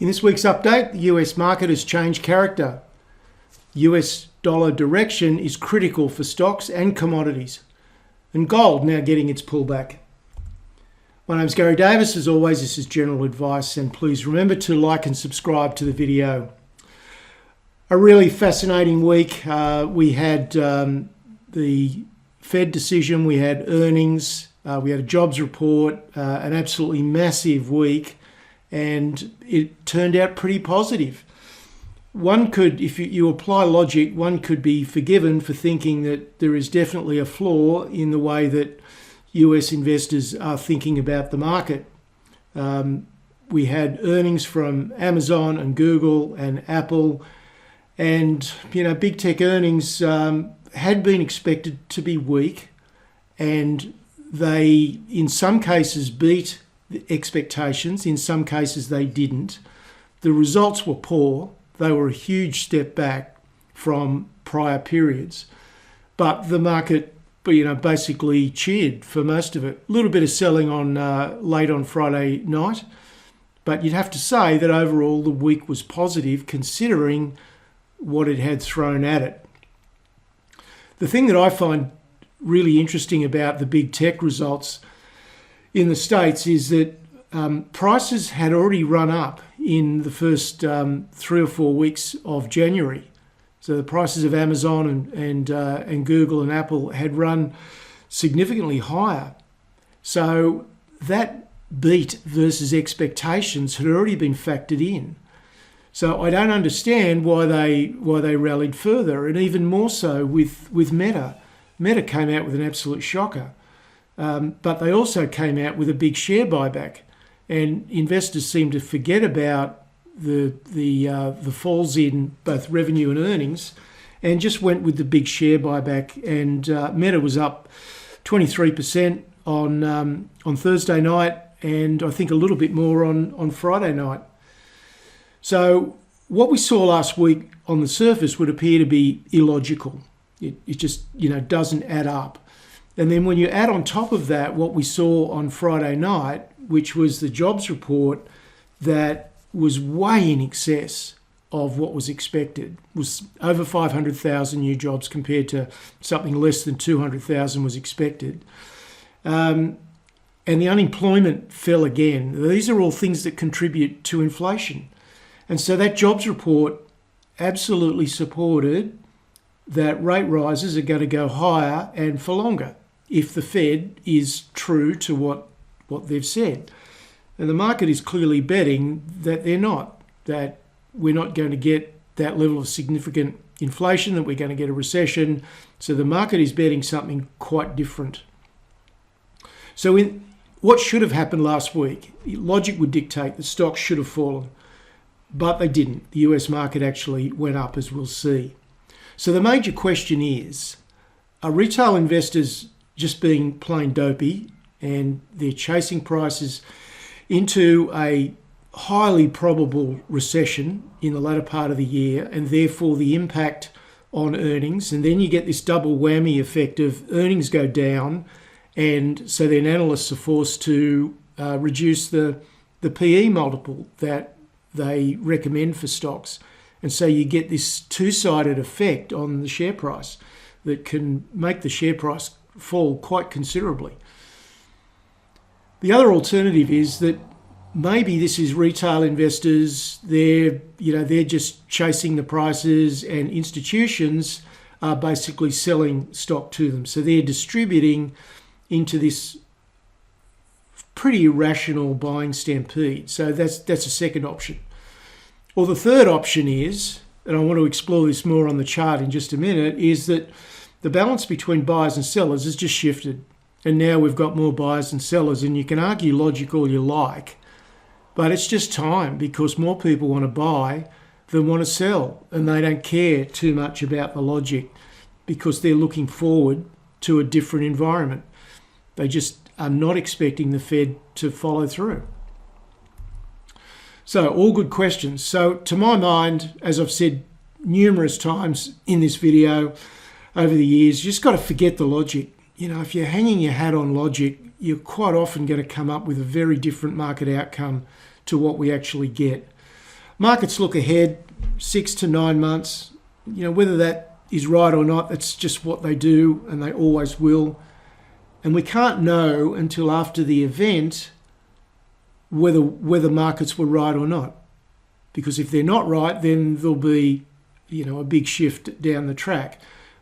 In this week's update, the US market has changed character. US dollar direction is critical for stocks and commodities, and gold now getting its pullback. My name's Garry Davis. As always, this is general advice, and please remember to like and subscribe to the video. A really fascinating week. We had the Fed decision, we had earnings, we had a jobs report, an absolutely massive week, and it turned out pretty positive. One could, if you apply logic, one could be forgiven for thinking that there is definitely a flaw in the way that US investors are thinking about the market. We had earnings from Amazon and Google and Apple, and big tech earnings had been expected to be weak, and they in some cases beat the expectations, in some cases they didn't. The results were poor. They were a huge step back from prior periods, but the market basically cheered for most of it. A little bit of selling on late on Friday night, but you'd have to say that overall the week was positive considering what it had thrown at it. The thing that I find really interesting about the big tech results in the States is that prices had already run up in the first 3 or 4 weeks of January. So the prices of Amazon and Google and Apple had run significantly higher. So that beat versus expectations had already been factored in. So I don't understand why they rallied further, and even more so with Meta. Meta came out with an absolute shocker, but they also came out with a big share buyback, and investors seem to forget about the falls in both revenue and earnings, and just went with the big share buyback. And Meta was up 23% on Thursday night, and I think a little bit more on Friday night. So what we saw last week on the surface would appear to be illogical. It just doesn't add up. And then when you add on top of that what we saw on Friday night, which was the jobs report that was way in excess of what was expected, was over 500,000 new jobs compared to something less than 200,000 was expected. And the unemployment fell again. These are all things that contribute to inflation. And so that jobs report absolutely supported that rate rises are going to go higher and for longer if the Fed is true to what they've said. And the market is clearly betting that they're not, that we're not going to get that level of significant inflation, that we're going to get a recession. So the market is betting something quite different. So in what should have happened last week, logic would dictate that stocks should have fallen, but they didn't. The US market actually went up, as we'll see. So the major question is, are retail investors just being plain dopey and they're chasing prices into a highly probable recession in the latter part of the year, and therefore the impact on earnings? And then you get this double whammy effect of earnings go down, and so then analysts are forced to reduce the PE multiple that they recommend for stocks. And so you get this two-sided effect on the share price that can make the share price fall quite considerably. The other alternative is that maybe this is retail investors, they're just chasing the prices, and institutions are basically selling stock to them. So they're distributing into this pretty irrational buying stampede. So that's a second option. Or the third option is, and I want to explore this more on the chart in just a minute, is that the balance between buyers and sellers has just shifted. And now we've got more buyers than sellers, and you can argue logic all you like, but it's just time, because more people want to buy than want to sell, and they don't care too much about the logic because they're looking forward to a different environment. They just are not expecting the Fed to follow through. So all good questions. So to my mind, as I've said numerous times in this video over the years, you just got to forget the logic. If you're hanging your hat on logic, you're quite often going to come up with a very different market outcome to what we actually get. Markets look ahead 6 to 9 months. Whether that is right or not, that's just what they do, and they always will. And we can't know until after the event whether markets were right or not. Because if they're not right, then there'll be, a big shift down the track.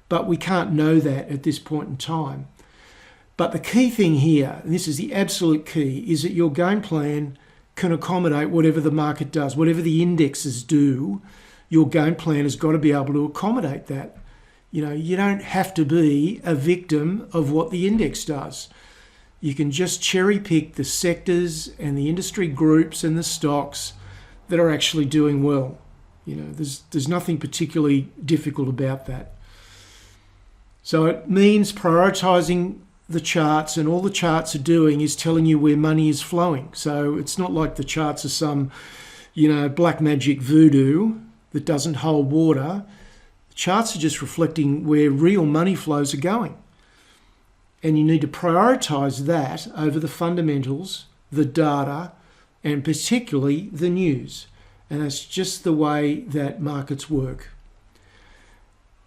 But we can't know that at this point in time. But the key thing here, and this is the absolute key, is that your game plan can accommodate whatever the market does, whatever the indexes do. Your game plan has got to be able to accommodate that. You don't have to be a victim of what the index does. You can just cherry pick the sectors and the industry groups and the stocks that are actually doing well. There's nothing particularly difficult about that. So it means prioritising the charts, and all the charts are doing is telling you where money is flowing. So it's not like the charts are some, black magic voodoo that doesn't hold water. The charts are just reflecting where real money flows are going. And you need to prioritise that over the fundamentals, the data, and particularly the news. And that's just the way that markets work.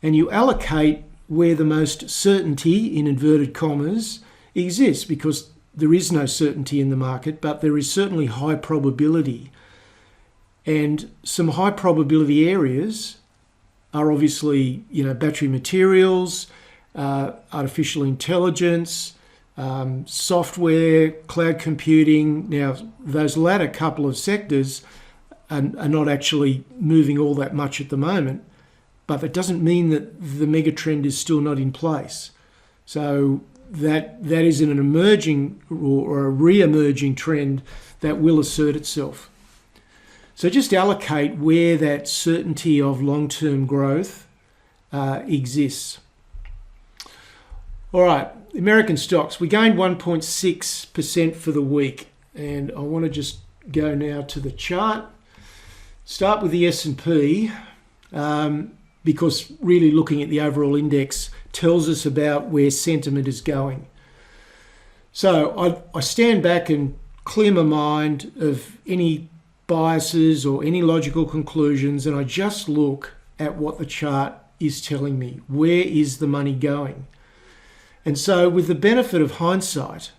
And you allocate where the most certainty, in inverted commas, exists, because there is no certainty in the market, but there is certainly high probability. And some high probability areas are obviously, battery materials, artificial intelligence, software, cloud computing. Now, those latter couple of sectors are not actually moving all that much at the moment, but that doesn't mean that the mega trend is still not in place. So that is an emerging or a re-emerging trend that will assert itself. So just allocate where that certainty of long-term growth exists. All right, American stocks. We gained 1.6% for the week, and I want to just go now to the chart. Start with the S&P. Because really looking at the overall index tells us about where sentiment is going. So I stand back and clear my mind of any biases or any logical conclusions, and I just look at what the chart is telling me. Where is the money going? And so with the benefit of hindsight,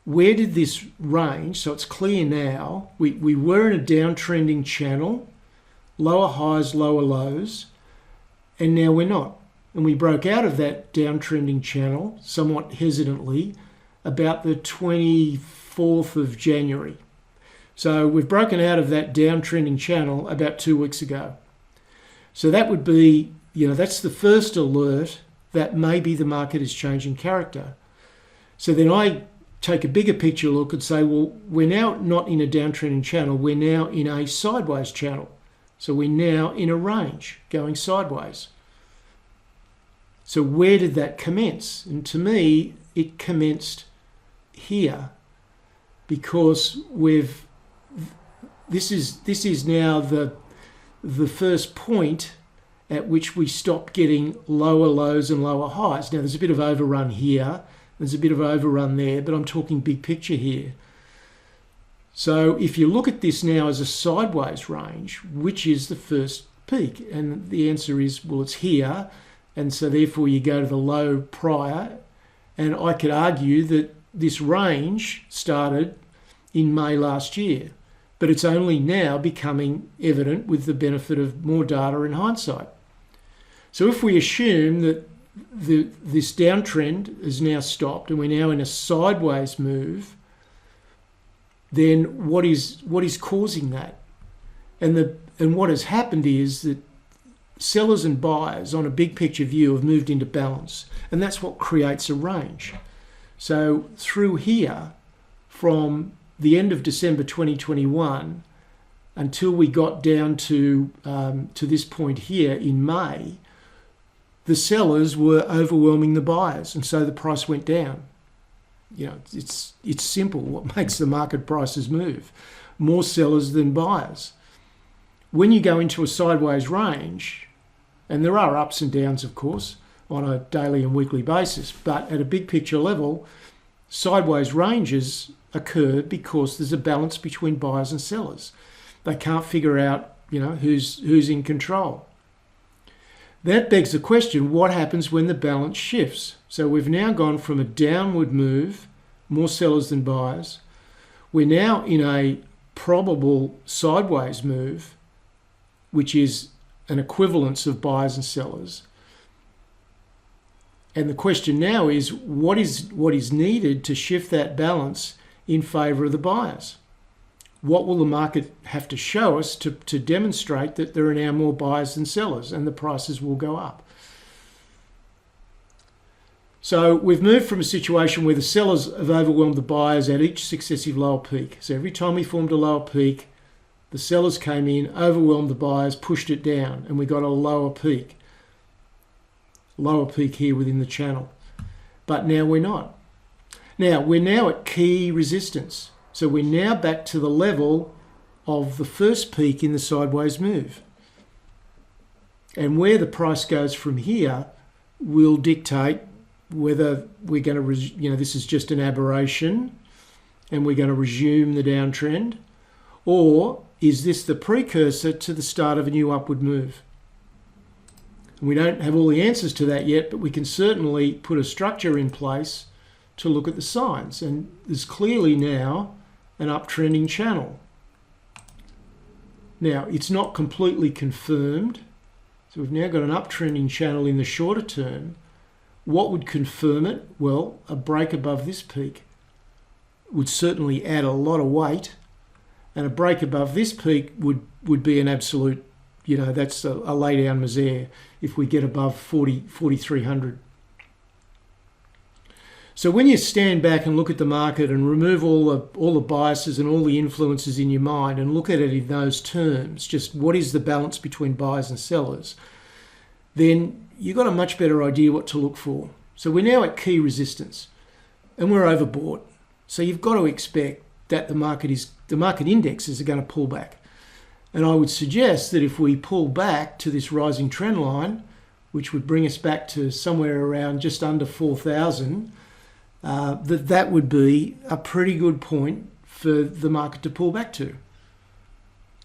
where did this range? So it's clear now. We were in a downtrending channel, lower highs, lower lows, and now we're not. And we broke out of that downtrending channel somewhat hesitantly about the 24th of January. So we've broken out of that downtrending channel about 2 weeks ago. So that would be, that's the first alert that maybe the market is changing character. So then I take a bigger picture look and say, well, we're now not in a downtrending channel, we're now in a sideways channel. So we're now in a range going sideways. So where did that commence? And to me, it commenced here, because this is now the first point at which we stopped getting lower lows and lower highs. Now there's a bit of overrun here, there's a bit of overrun there, but I'm talking big picture here. So if you look at this now as a sideways range, which is the first peak? And the answer is, well, it's here. And so therefore you go to the low prior. And I could argue that this range started in May last year, but it's only now becoming evident with the benefit of more data in hindsight. So if we assume that this downtrend has now stopped and we're now in a sideways move, then what is causing that? And what has happened is that sellers and buyers on a big picture view have moved into balance, and that's what creates a range. So through here, from the end of December 2021 until we got down to this point here in May, the sellers were overwhelming the buyers, and so the price went down. It's simple. What makes the market prices move? More sellers than buyers. When you go into a sideways range, and there are ups and downs, of course, on a daily and weekly basis, but at a big picture level, sideways ranges occur because there's a balance between buyers and sellers. They can't figure out, who's in control. That begs the question, what happens when the balance shifts? So we've now gone from a downward move, more sellers than buyers. We're now in a probable sideways move, which is an equivalence of buyers and sellers. And the question now is, what is needed to shift that balance in favour of the buyers? What will the market have to show us to demonstrate that there are now more buyers than sellers and the prices will go up? So we've moved from a situation where the sellers have overwhelmed the buyers at each successive lower peak. So every time we formed a lower peak, the sellers came in, overwhelmed the buyers, pushed it down, and we got a lower peak. Lower peak here within the channel. But now we're not. Now, we're now at key resistance. So we're now back to the level of the first peak in the sideways move. And where the price goes from here will dictate whether we're going to, this is just an aberration and we're going to resume the downtrend, or is this the precursor to the start of a new upward move? We don't have all the answers to that yet, but we can certainly put a structure in place to look at the signs. And there's clearly now an uptrending channel. Now, it's not completely confirmed. So we've now got an uptrending channel in the shorter term. What would confirm it? Well, a break above this peak would certainly add a lot of weight. And a break above this peak would be an absolute, that's a lay down misère if we get above 4,300. So when you stand back and look at the market and remove all the biases and all the influences in your mind and look at it in those terms, just what is the balance between buyers and sellers, then you've got a much better idea what to look for. So we're now at key resistance and we're overbought. So you've got to expect that the market indexes are going to pull back. And I would suggest that if we pull back to this rising trend line, which would bring us back to somewhere around just under 4,000, that would be a pretty good point for the market to pull back to.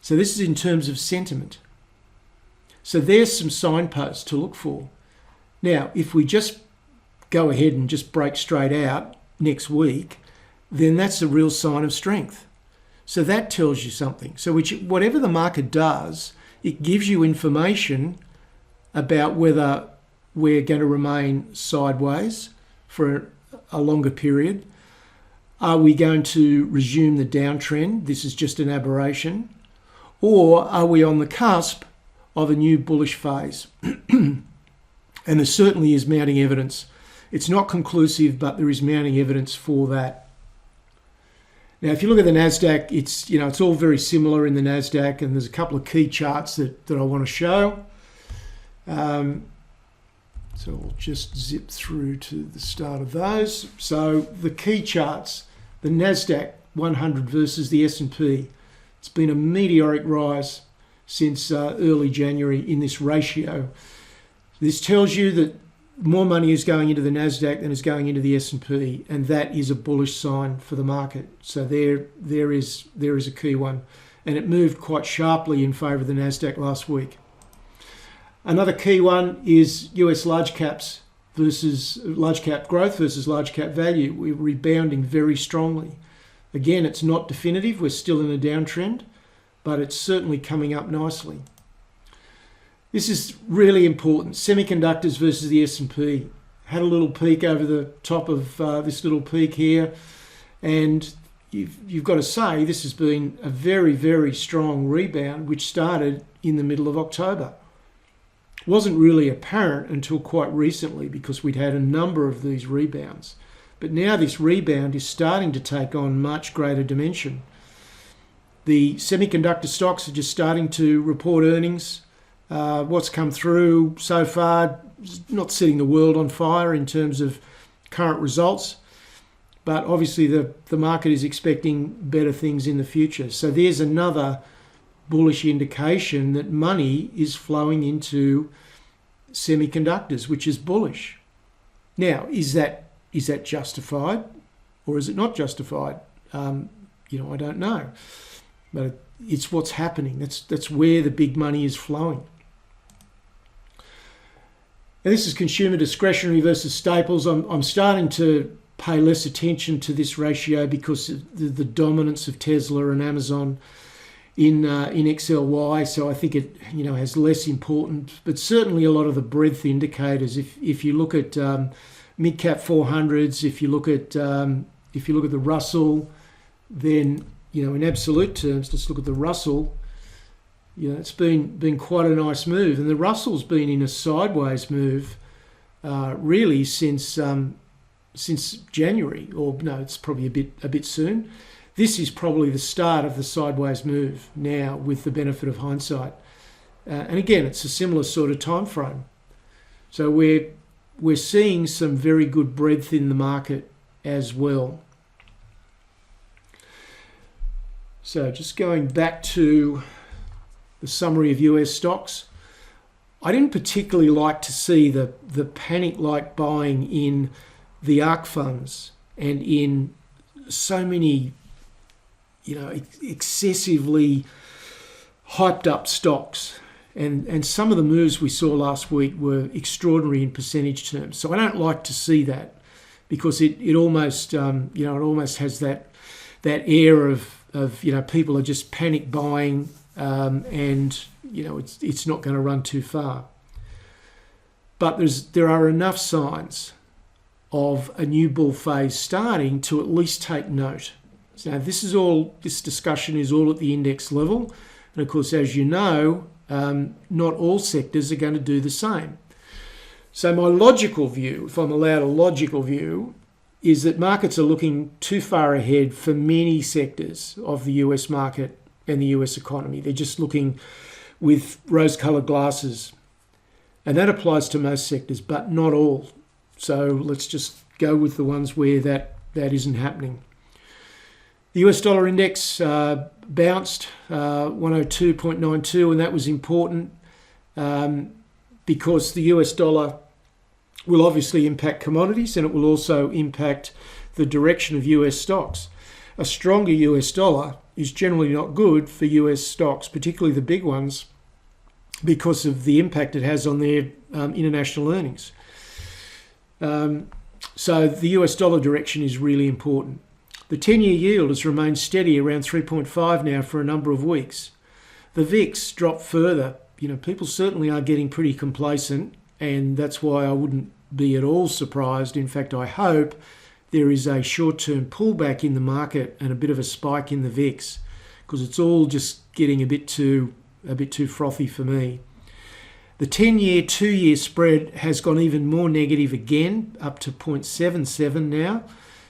So this is in terms of sentiment. So there's some signposts to look for. Now, if we just go ahead and just break straight out next week, then that's a real sign of strength. So that tells you something. So whatever the market does, it gives you information about whether we're going to remain sideways for a longer period. Are we going to resume the downtrend? This is just an aberration. Or are we on the cusp of a new bullish phase? And there certainly is mounting evidence. It's not conclusive, but there is mounting evidence for that. Now, if you look at the NASDAQ, it's all very similar in the NASDAQ, and there's a couple of key charts that I want to show. So I'll just zip through to the start of those. So the key charts, the NASDAQ 100 versus the S&P. It's been a meteoric rise since early January in this ratio. This tells you that more money is going into the NASDAQ than is going into the S&P, and that is a bullish sign for the market. So there is a key one. And it moved quite sharply in favour of the NASDAQ last week. Another key one is US large caps versus large cap growth versus large cap value. We're rebounding very strongly. Again, it's not definitive. We're still in a downtrend, but it's certainly coming up nicely. This is really important. Semiconductors versus the S&P. Had a little peak over the top of this little peak here. And you've got to say this has been a very, very strong rebound, which started in the middle of October. Wasn't really apparent until quite recently because we'd had a number of these rebounds. But now this rebound is starting to take on much greater dimension. The semiconductor stocks are just starting to report earnings. What's come through so far is not setting the world on fire in terms of current results, but obviously the market is expecting better things in the future. So there's another bullish indication that money is flowing into semiconductors, which is bullish. Now, is that justified or is it not justified? I don't know. But it's what's happening. That's where the big money is flowing. And this is consumer discretionary versus staples. I'm starting to pay less attention to this ratio because of the dominance of Tesla and Amazon in XLY. So I think it has less importance. But certainly a lot of the breadth indicators. If you look at mid cap 400s, if you look at the Russell, then in absolute terms, let's look at the Russell. It's been quite a nice move, and the Russell's been in a sideways move really since January, or no, it's probably a bit soon. This is probably the start of the sideways move now, with the benefit of hindsight. And again, it's a similar sort of time frame. So we're seeing some very good breadth in the market as well. So just going back to the summary of US stocks, I didn't particularly like to see the panic-like buying in the ARC funds and in so many, excessively hyped up stocks. And some of the moves we saw last week were extraordinary in percentage terms. So I don't like to see that, because it almost, it almost has that air of people are just panic buying, and it's not going to run too far. But there are enough signs of a new bull phase starting to at least take note. So this discussion is all at the index level, and of course, as you know, not all sectors are going to do the same. So my logical view, if I'm allowed a logical view, is that markets are looking too far ahead for many sectors of the US market and the US economy. They're just looking with rose-coloured glasses. And that applies to most sectors, but not all. So let's just go with the ones where that isn't happening. The US dollar index bounced 102.92, and that was important because the US dollar will obviously impact commodities, and it will also impact the direction of US stocks. A stronger US dollar is generally not good for US stocks, particularly the big ones, because of the impact it has on their international earnings. So the US dollar direction is really important. The 10-year yield has remained steady around 3.5 now for a number of weeks. The VIX dropped further. People certainly are getting pretty complacent, and that's why I wouldn't be at all surprised. In fact, I hope there is a short-term pullback in the market and a bit of a spike in the VIX, because it's all just getting a bit too frothy for me. The 10-year, 2-year spread has gone even more negative again, up to 0.77 now.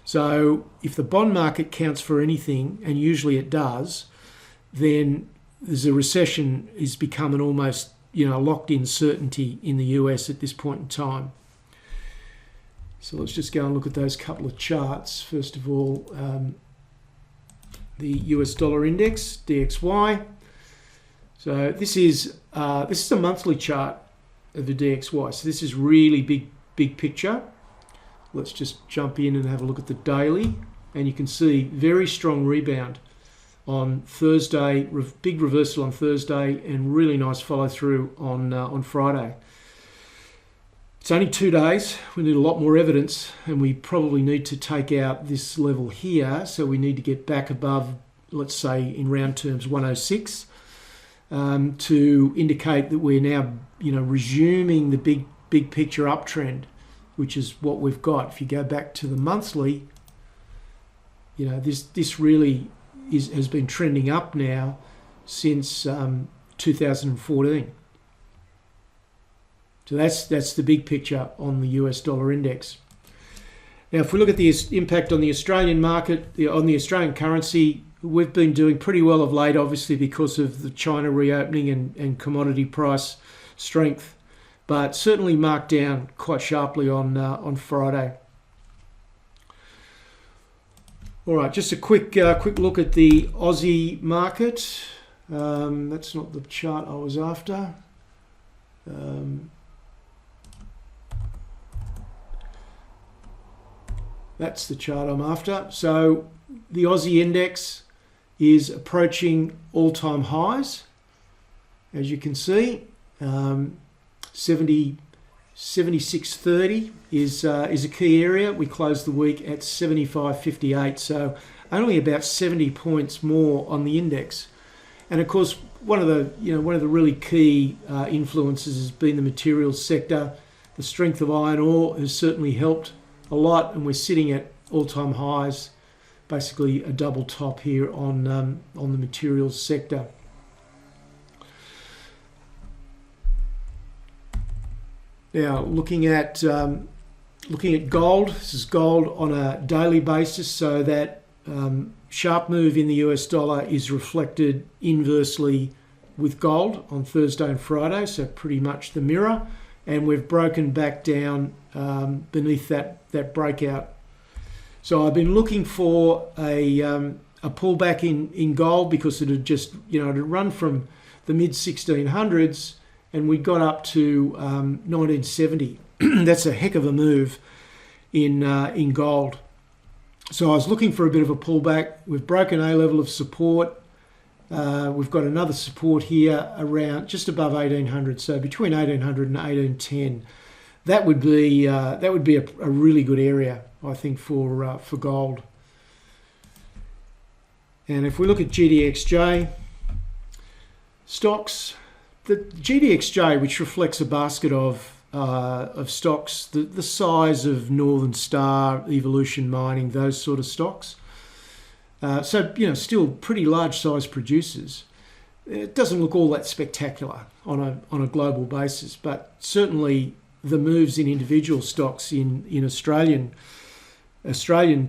So if the bond market counts for anything, and usually it does, then there's a recession is become an almost locked-in certainty in the US at this point in time. So let's just go and look at those couple of charts. First of all, the US dollar index, DXY. So this is a monthly chart of the DXY. So this is really big picture. Let's just jump in and have a look at the daily, and you can see very strong rebound on Thursday, big reversal on Thursday, and really nice follow through on Friday. It's only 2 days. We need a lot more evidence, and we probably need to take out this level here. So we need to get back above, let's say in round terms, 106 to indicate that we're now, resuming the big picture uptrend, which is what we've got. If you go back to the monthly, this really has been trending up now since 2014. So that's the big picture on the US dollar index. Now, if we look at the impact on the Australian market, on the Australian currency, we've been doing pretty well of late, obviously because of the China reopening and commodity price strength, but certainly marked down quite sharply on Friday. All right, just a quick look at the Aussie market. That's not the chart I was after. That's the chart I'm after. So the Aussie index is approaching all-time highs. As you can see, 76.30 is a key area. We closed the week at 75.58, so only about 70 points more on the index. And of course, one of the really key influences has been the materials sector. The strength of iron ore has certainly helped a lot, and we're sitting at all-time highs, basically a double top here on the materials sector. Now, looking at gold. This is gold on a daily basis, so that sharp move in the US dollar is reflected inversely with gold on Thursday and Friday, so pretty much the mirror. And we've broken back down beneath that breakout. So I've been looking for a pullback in gold, because it had just, it had run from the mid 1600s and we got up to 1970. That's a heck of a move in gold. So I was looking for a bit of a pullback. We've broken a level of support. We've got another support here around just above 1800, so between 1800 and 1810. That would be a really good area, I think, for gold. And if we look at GDXJ stocks, the GDXJ, which reflects a basket of stocks, the size of Northern Star, Evolution Mining, those sort of stocks. So, still pretty large size producers. It doesn't look all that spectacular on a global basis, but certainly the moves in individual stocks in Australian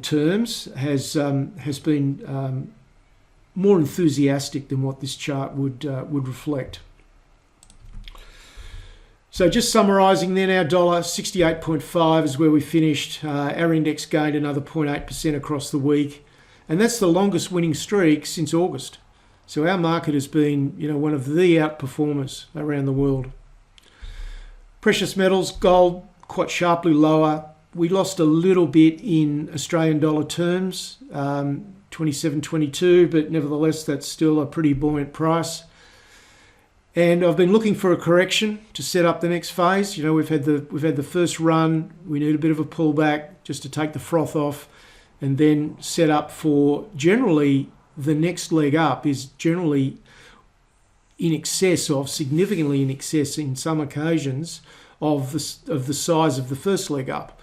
terms has been more enthusiastic than what this chart would reflect. So just summarising then, our dollar 68.5 is where we finished. Our index gained another 0.8% across the week. And that's the longest winning streak since August. So our market has been, one of the outperformers around the world. Precious metals, gold, quite sharply lower. We lost a little bit in Australian dollar terms, 27.22, but nevertheless, that's still a pretty buoyant price. And I've been looking for a correction to set up the next phase. We've had the first run. We need a bit of a pullback just to take the froth off, and then set up for generally the next leg up is generally significantly in excess in some occasions of the size of the first leg up.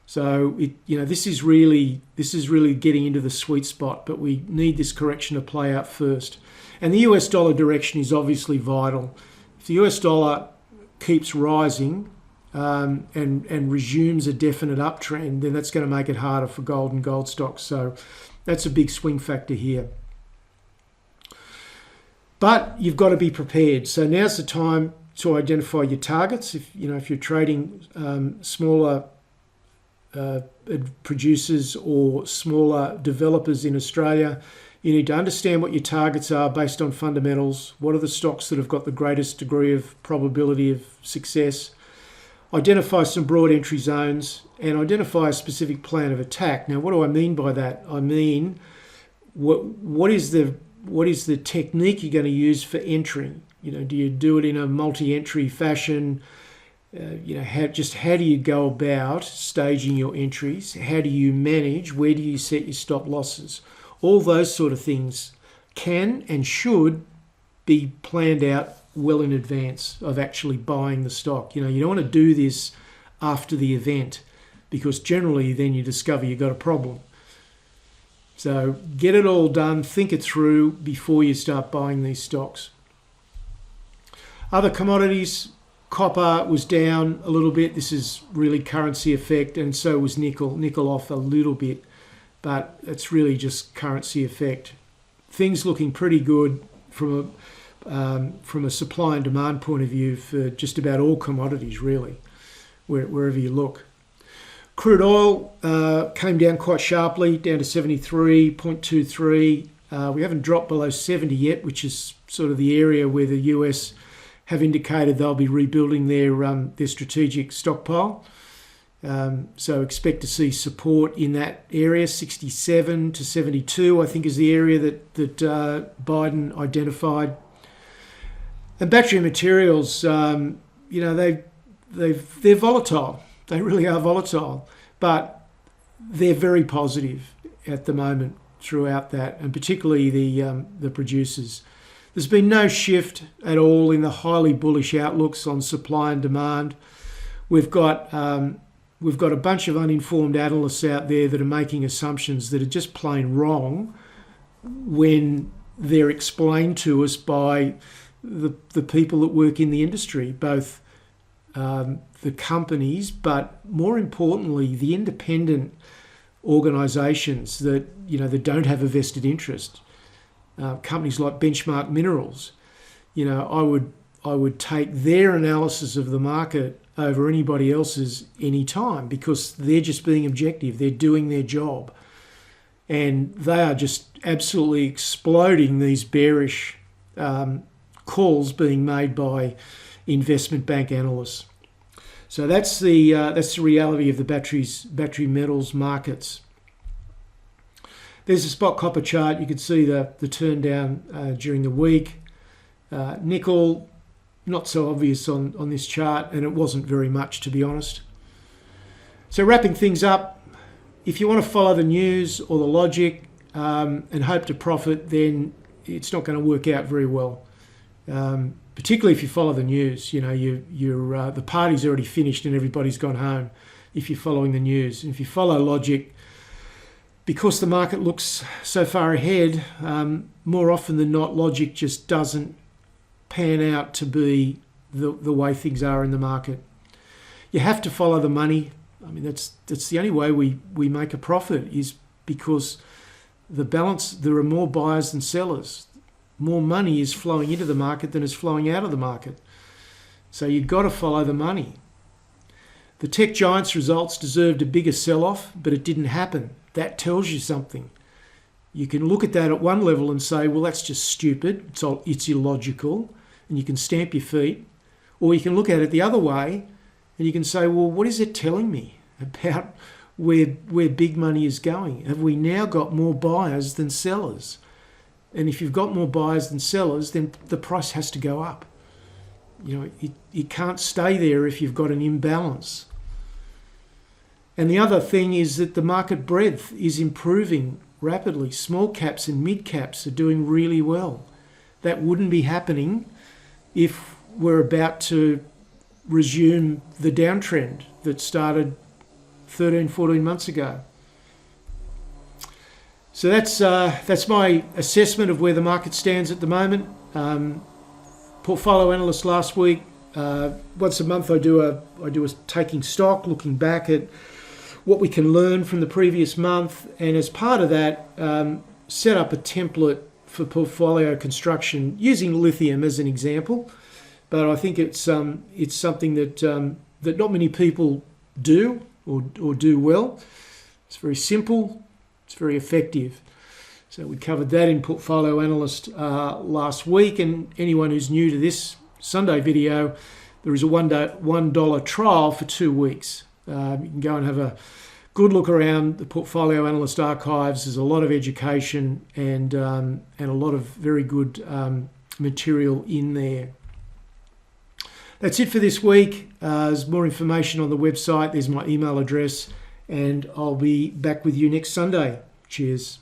So this is really getting into the sweet spot, but we need this correction to play out first. And the US dollar direction is obviously vital. If the US dollar keeps rising and resumes a definite uptrend, then that's going to make it harder for gold and gold stocks. So that's a big swing factor here. But you've got to be prepared. So now's the time to identify your targets. If you're trading smaller producers or smaller developers in Australia, you need to understand what your targets are based on fundamentals. What are the stocks that have got the greatest degree of probability of success? Identify some broad entry zones and identify a specific plan of attack. Now, what do I mean by that? I mean, what is the technique you're going to use for entering? Do you do it in a multi-entry fashion? How do you go about staging your entries? How do you manage? Where do you set your stop losses? All those sort of things can and should be planned out well in advance of actually buying the stock. You don't want to do this after the event, because generally then you discover you've got a problem. So get it all done, think it through before you start buying these stocks. Other commodities, copper was down a little bit. This is really currency effect, and so was nickel. Nickel off a little bit, but it's really just currency effect. Things looking pretty good from a supply and demand point of view for just about all commodities, really, wherever you look. Crude oil came down quite sharply, down to 73.23. We haven't dropped below 70 yet, which is sort of the area where the US have indicated they'll be rebuilding their strategic stockpile. So expect to see support in that area. 67 to 72, I think, is the area that Biden identified. And battery materials, they're volatile. They really are volatile, but they're very positive at the moment throughout that, and particularly the producers. There's been no shift at all in the highly bullish outlooks on supply and demand. We've got a bunch of uninformed analysts out there that are making assumptions that are just plain wrong when they're explained to us by the people that work in the industry, both the companies, but more importantly, the independent organisations that don't have a vested interest. Companies like Benchmark Minerals, I would take their analysis of the market over anybody else's any time, because they're just being objective. They're doing their job, and they are just absolutely exploding these bearish calls being made by investment bank analysts. So that's the reality of the battery metals markets. There's a spot copper chart. You can see the turn down during the week. Nickel, not so obvious on this chart, and it wasn't very much, to be honest. So wrapping things up, if you want to follow the news or the logic and hope to profit, then it's not going to work out very well. Particularly if you follow the news. The party's already finished and everybody's gone home if you're following the news. And if you follow logic, because the market looks so far ahead, more often than not, logic just doesn't pan out to be the way things are in the market. You have to follow the money. I mean, that's the only way we make a profit, is because there are more buyers than sellers. More money is flowing into the market than is flowing out of the market. So you've got to follow the money. The tech giants' results deserved a bigger sell-off, but it didn't happen. That tells you something. You can look at that at one level and say, well, that's just stupid. It's illogical, and you can stamp your feet. Or you can look at it the other way and you can say, well, what is it telling me about where big money is going? Have we now got more buyers than sellers? And if you've got more buyers than sellers, then the price has to go up. It can't stay there if you've got an imbalance. And the other thing is that the market breadth is improving rapidly. Small caps and mid caps are doing really well. That wouldn't be happening if we're about to resume the downtrend that started 13, 14 months ago. So that's my assessment of where the market stands at the moment. Portfolio analyst last week. Once a month I do a taking stock, looking back at what we can learn from the previous month, and as part of that, set up a template for portfolio construction using lithium as an example. But I think it's something that not many people do or do well. It's very simple. It's very effective. So we covered that in Portfolio Analyst last week. And anyone who's new to this Sunday video, there is a $1 trial for 2 weeks. You can go and have a good look around the Portfolio Analyst archives. There's a lot of education and a lot of very good material in there. That's it for this week. There's more information on the website. There's my email address, and I'll be back with you next Sunday. Cheers.